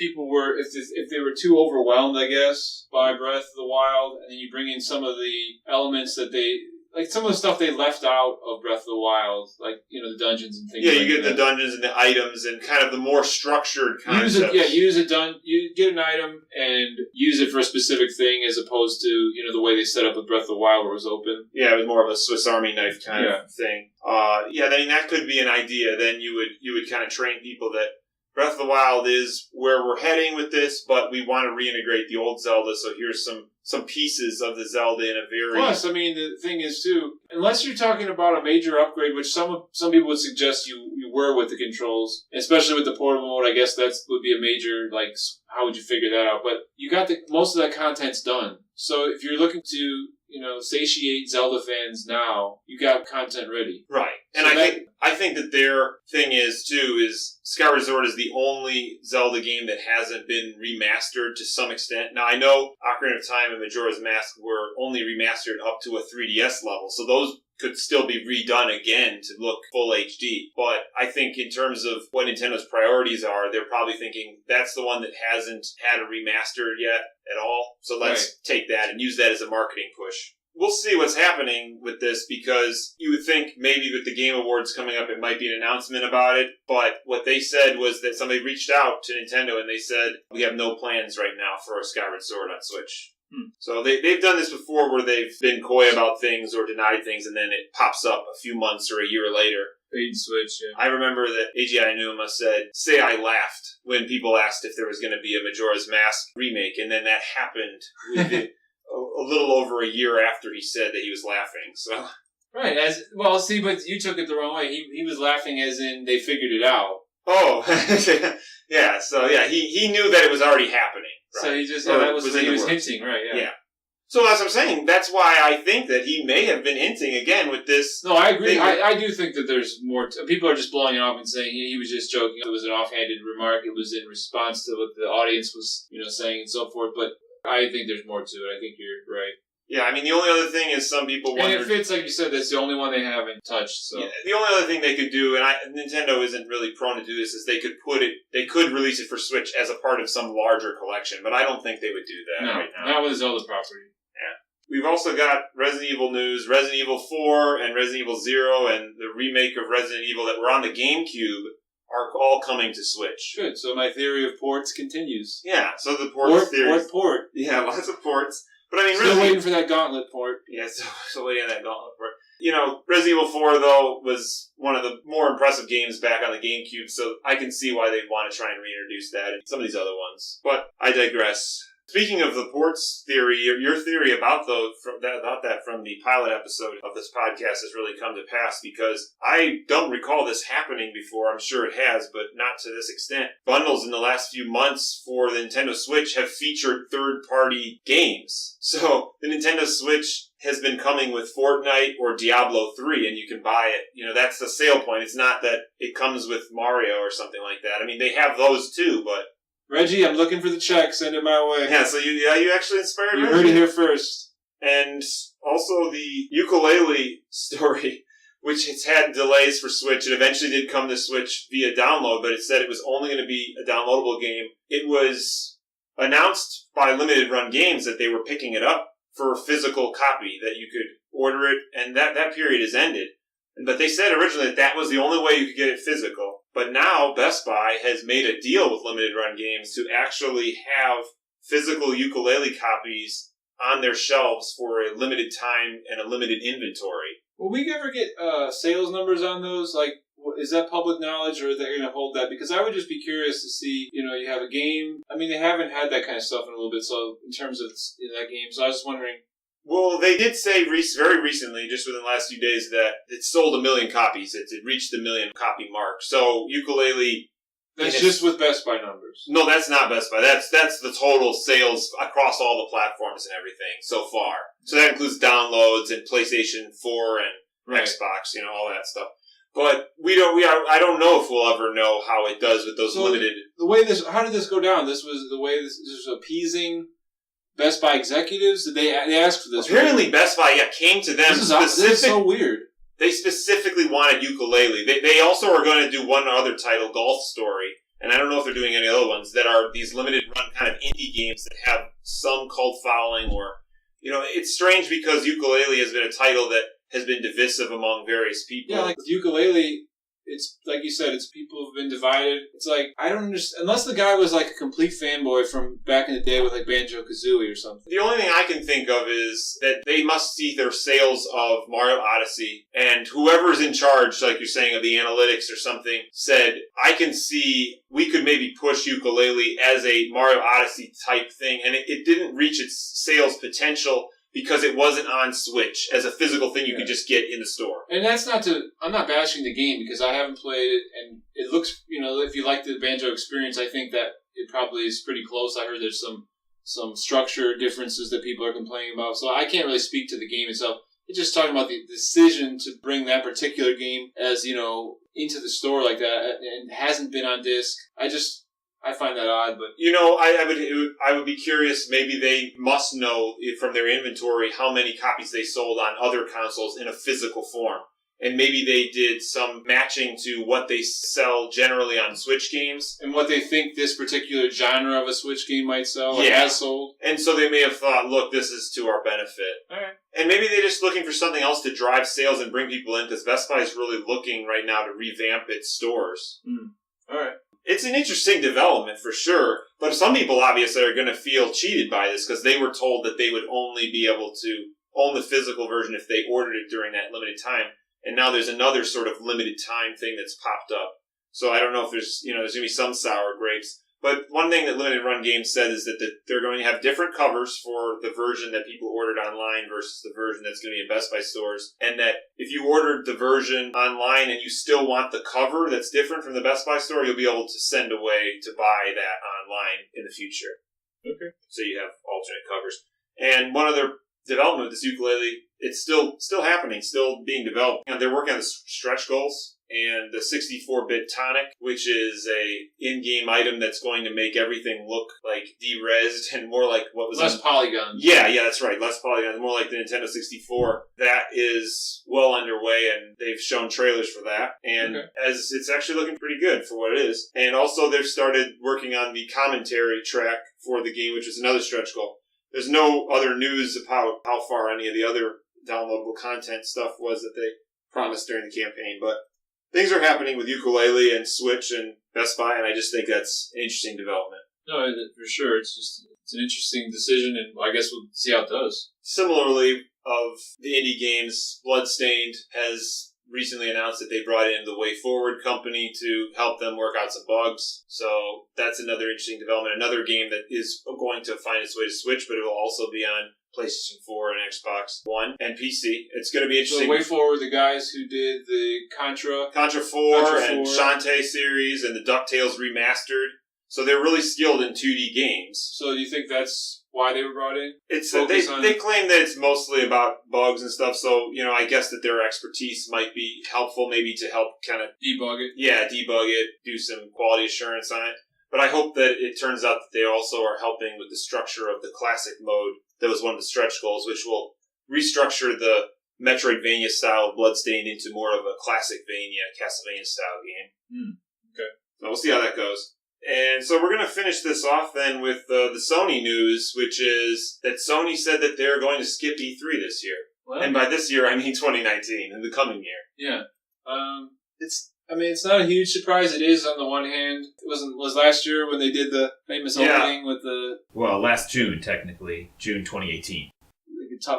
Speaker 3: they were too overwhelmed, I guess, by Breath of the Wild, and then you bring in some of the elements that like some of the stuff they left out of Breath of the Wild, like, the dungeons and things like that. Yeah,
Speaker 2: you get the dungeons and the items and kind of the more structured concepts.
Speaker 3: You get an item and use it for a specific thing as opposed to, the way they set up with Breath of the Wild where it was open.
Speaker 2: Yeah, it was more of a Swiss Army knife kind of thing. That could be an idea. Then you would kind of train people that Breath of the Wild is where we're heading with this, but we want to reintegrate the old Zelda, so here's some pieces of the Zelda in a very...
Speaker 3: Plus, I mean, the thing is, too, unless you're talking about a major upgrade, which some people would suggest you were with the controls, especially with the portable mode, I guess that would be a major, like, how would you figure that out? But you got most of that content's done. So if you're looking to, satiate Zelda fans now, you got content ready.
Speaker 2: Right. And I think that their thing is Skyward Sword is the only Zelda game that hasn't been remastered to some extent. Now, I know Ocarina of Time and Majora's Mask were only remastered up to a 3DS level, so those could still be redone again to look full HD. But I think in terms of what Nintendo's priorities are, they're probably thinking that's the one that hasn't had a remaster yet at all. So let's take that and use that as a marketing push. We'll see what's happening with this, because you would think maybe with the Game Awards coming up, it might be an announcement about it. But what they said was that somebody reached out to Nintendo and they said, we have no plans right now for a Skyward Sword on Switch. So they've done this before where they've been coy about things or denied things, and then it pops up a few months or a year later.
Speaker 3: Paid Switch, yeah.
Speaker 2: I remember that Eiji Aonuma said, say I laughed when people asked if there was going to be a Majora's Mask remake, and then that happened with a little over a year after he said that he was laughing. So
Speaker 3: right, but you took it the wrong way. He was laughing as in they figured it out.
Speaker 2: Oh, yeah. So yeah, he knew that it was already happening. Right?
Speaker 3: So he just that was what he was hinting, right? Yeah.
Speaker 2: So that's what I'm saying. That's why I think that he may have been hinting again with this.
Speaker 3: No, I agree. I do think that there's more. People are just blowing it off and saying he was just joking. It was an offhanded remark. It was in response to what the audience was, saying and so forth. But I think there's more to it. I think you're right.
Speaker 2: Yeah, I mean, the only other thing is some people wonder...
Speaker 3: And it fits, like you said, that's the only one they haven't touched, so...
Speaker 2: Yeah, the only other thing they could do, and Nintendo isn't really prone to do this, is they could release it for Switch as a part of some larger collection, but I don't think they would do that right now.
Speaker 3: Not with a Zelda property.
Speaker 2: Yeah. We've also got Resident Evil news, Resident Evil 4 and Resident Evil 0 and the remake of Resident Evil that were on the GameCube are all coming to Switch.
Speaker 3: Good, so my theory of ports continues.
Speaker 2: Yeah, so the ports theory...
Speaker 3: Port.
Speaker 2: Yeah, lots of ports. But I mean,
Speaker 3: still waiting for that Gauntlet port.
Speaker 2: Yeah, still waiting on that Gauntlet port. Resident Evil 4, though, was one of the more impressive games back on the GameCube, so I can see why they'd want to try and reintroduce that and some of these other ones. But I digress. Speaking of the ports theory, your theory about that from the pilot episode of this podcast has really come to pass because I don't recall this happening before. I'm sure it has, but not to this extent. Bundles in the last few months for the Nintendo Switch have featured third-party games. So the Nintendo Switch has been coming with Fortnite or Diablo 3, and you can buy it. That's the sale point. It's not that it comes with Mario or something like that. I mean, they have those too, but...
Speaker 3: Reggie, I'm looking for the check. Send it my way.
Speaker 2: Yeah, so you actually inspired me.
Speaker 3: You heard it here first.
Speaker 2: And also the Yooka-Laylee story, which has had delays for Switch. It eventually did come to Switch via download, but it said it was only going to be a downloadable game. It was announced by Limited Run Games that they were picking it up for a physical copy, that you could order it, and that period has ended. But they said originally that was the only way you could get it physical. But now Best Buy has made a deal with Limited Run Games to actually have physical Yooka-Laylee copies on their shelves for a limited time and a limited inventory.
Speaker 3: Will we ever get sales numbers on those? Like, is that public knowledge, or are they going to hold that? Because I would just be curious to see, you have a game. I mean, they haven't had that kind of stuff in a little bit, so in terms of that game. So I was just wondering.
Speaker 2: Well, they did say very recently, just within the last few days, that it sold 1 million copies. It reached the 1 million copy mark. So Yooka-Laylee...
Speaker 3: That's just with Best Buy numbers.
Speaker 2: No, that's not Best Buy. That's the total sales across all the platforms and everything so far. So that includes downloads and PlayStation 4 and Xbox, all that stuff. But I don't know if we'll ever know how it does with those limited...
Speaker 3: How did this go down? This was appeasing Best Buy executives? Did they ask for this?
Speaker 2: Apparently Best Buy, came to them
Speaker 3: This is so weird.
Speaker 2: They specifically wanted Yooka-Laylee. They also are going to do one other title, Golf Story, and I don't know if they're doing any other ones, that are these limited run kind of indie games that have some cult following or... it's strange because Yooka-Laylee has been a title that has been divisive among various people.
Speaker 3: Yeah, like with Yooka-Laylee, it's like you said, it's people who've been divided. It's like, I don't understand. Unless the guy was like a complete fanboy from back in the day with like Banjo-Kazooie or something.
Speaker 2: The only thing I can think of is that they must see their sales of Mario Odyssey, and whoever's in charge, like you're saying, of the analytics or something, said, I can see we could maybe push Yooka-Laylee as a Mario Odyssey type thing, and it didn't reach its sales potential because it wasn't on Switch as a physical thing you could just get in the store. And that's
Speaker 3: I'm not bashing the game because I haven't played it, and it looks, if you like the Banjo experience, I think that it probably is pretty close. I heard there's some structure differences that people are complaining about, so I can't really speak to the game itself. It's just talking about the decision to bring that particular game as, into the store like that, and hasn't been on disc. I find that odd, but...
Speaker 2: I would be curious, maybe they must know from their inventory how many copies they sold on other consoles in a physical form. And maybe they did some matching to what they sell generally on Switch games.
Speaker 3: And what they think this particular genre of a Switch game might sell, or has sold.
Speaker 2: And so they may have thought, look, this is to our benefit.
Speaker 3: All right.
Speaker 2: And maybe they're just looking for something else to drive sales and bring people in, because Best Buy is really looking right now to revamp its stores.
Speaker 3: All right.
Speaker 2: It's an interesting development for sure, but some people obviously are going to feel cheated by this because they were told that they would only be able to own the physical version if they ordered it during that limited time. And now there's another sort of limited time thing that's popped up. So I don't know if there's going to be some sour grapes. But one thing that Limited Run Games said is that they're going to have different covers for the version that people ordered online versus the version that's going to be in Best Buy stores. And that if you ordered the version online and you still want the cover that's different from the Best Buy store, you'll be able to send away to buy that online in the future.
Speaker 3: Okay.
Speaker 2: So you have alternate covers. And one other development with this Yooka-Laylee, it's still happening, still being developed. And they're working on the stretch goals and the 64-bit tonic, which is a in-game item that's going to make everything look like de-resed and more like what was
Speaker 3: less polygons.
Speaker 2: Yeah, that's right. Less polygons, more like the Nintendo 64. That is well underway, and they've shown trailers for that. And as it's actually looking pretty good for what it is. And also, they've started working on the commentary track for the game, which is another stretch goal. There's no other news about how far any of the other downloadable content stuff was that they promised during the campaign, but things are happening with Yooka-Laylee and Switch and Best Buy, and I just think that's an interesting development.
Speaker 3: No, for sure. It's an interesting decision, and I guess we'll see how it does.
Speaker 2: Similarly, of the indie games, Bloodstained has recently announced that they brought in the WayForward company to help them work out some bugs. So that's another interesting development. Another game that is going to find its way to Switch, but it will also be on PlayStation 4 and Xbox One and PC. It's going to be interesting.
Speaker 3: So WayForward, the guys who did the Contra
Speaker 2: 4 and Shantae series and the DuckTales remastered. So they're really skilled in 2D games.
Speaker 3: So do you think that's why they were brought in?
Speaker 2: It's they claim that it's mostly about bugs and stuff. So I guess that their expertise might be helpful, maybe to help kind of
Speaker 3: debug it.
Speaker 2: Yeah, debug it, do some quality assurance on it. But I hope that it turns out that they also are helping with the structure of the classic mode. That was one of the stretch goals, which will restructure the Metroidvania style of Bloodstained into more of a classicvania, Castlevania style game.
Speaker 3: Okay.
Speaker 2: So we'll see how that goes. And so we're going to finish this off then with the Sony news, which is that Sony said that they're going to skip E3 this year.
Speaker 3: Well,
Speaker 2: and by this year, I mean 2019, in the coming year.
Speaker 3: Yeah. It's not a huge surprise. It is on the one hand. It was last year when they did the famous opening with the...
Speaker 1: Well, last June, technically. June 2018.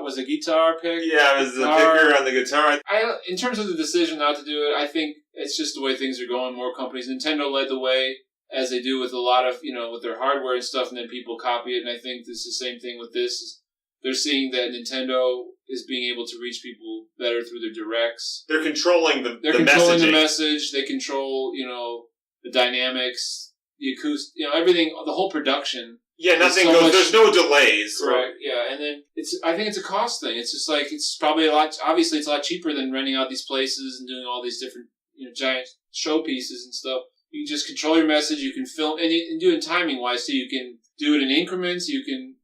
Speaker 3: Was it guitar pick?
Speaker 2: Yeah, it was the picker on the guitar.
Speaker 3: In terms of the decision not to do it, I think it's just the way things are going. More companies. Nintendo led the way, as they do with a lot of, with their hardware and stuff, and then people copy it. And I think this is the same thing with this. They're seeing that Nintendo is being able to reach people better through their directs.
Speaker 2: They're controlling the
Speaker 3: controlling
Speaker 2: messaging.
Speaker 3: The message. They control, the dynamics, the acoustic, everything, the whole production.
Speaker 2: Yeah, nothing goes. There's no delays.
Speaker 3: Right. Yeah, and then I think it's a cost thing. It's just like it's probably obviously it's a lot cheaper than renting out these places and doing all these different giant showpieces and stuff. You can just control your message. You can film and do it timing wise too. You can do it in increments. You can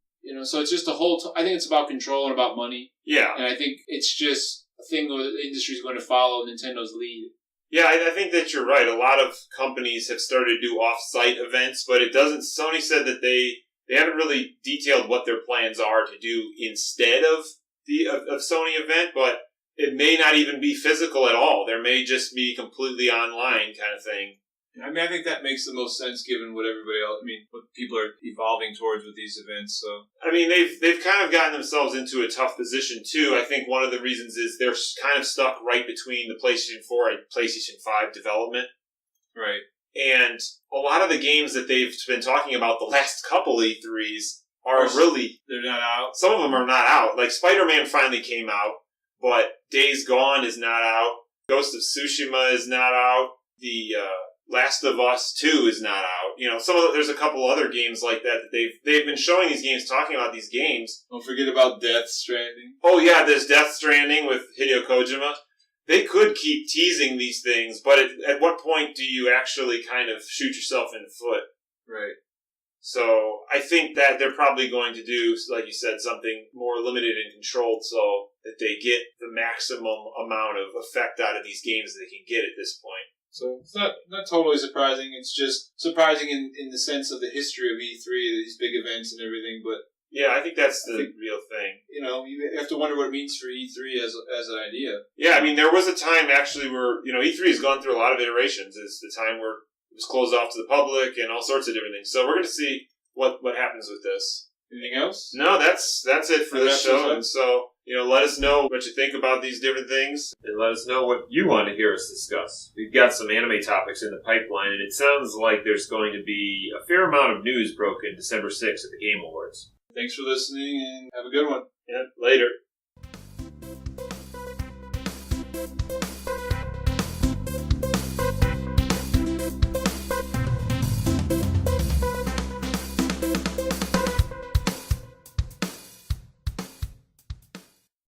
Speaker 3: so it's just a whole. I think it's about control and about money.
Speaker 2: Yeah,
Speaker 3: and I think it's just a thing where the industry is going to follow Nintendo's lead.
Speaker 2: Yeah, I think that you're right. A lot of companies have started to do off-site events, but it doesn't. Sony said that they haven't really detailed what their plans are to do instead of the Sony event, but it may not even be physical at all. There may just be completely online kind of thing.
Speaker 3: I mean, I think that makes the most sense given what everybody else, what people are evolving towards with these events. So,
Speaker 2: I mean, they've kind of gotten themselves into a tough position too. I think one of the reasons is they're kind of stuck right between the PlayStation 4 and PlayStation 5 development.
Speaker 3: Right.
Speaker 2: And a lot of the games that they've been talking about the last couple E3s are really...
Speaker 3: They're not out.
Speaker 2: Some of them are not out. Like, Spider-Man finally came out, but Days Gone is not out. Ghost of Tsushima is not out. The Last of Us 2 is not out. There's a couple other games like that they've been showing these games, talking about these games.
Speaker 3: Don't forget about Death Stranding.
Speaker 2: Oh yeah, there's Death Stranding with Hideo Kojima. They could keep teasing these things, but at what point do you actually kind of shoot yourself in the foot?
Speaker 3: Right.
Speaker 2: So I think that they're probably going to do, like you said, something more limited and controlled so that they get the maximum amount of effect out of these games that they can get at this point.
Speaker 3: So it's not totally surprising. It's just surprising in the sense of the history of E3, these big events and everything. But
Speaker 2: yeah, I think that's the real thing.
Speaker 3: You have to wonder what it means for E3 as an idea.
Speaker 2: Yeah, I mean, there was a time actually where E3 has gone through a lot of iterations. It's the time where it was closed off to the public and all sorts of different things. So we're going to see what happens with this.
Speaker 3: Anything else?
Speaker 2: No, that's it for this show. And so, let us know what you think about these different things. And let us know what you want to hear us discuss. We've got some anime topics in the pipeline, and it sounds like there's going to be a fair amount of news broken December 6th at the Game Awards.
Speaker 3: Thanks for listening, and have a good one.
Speaker 2: Yeah, later.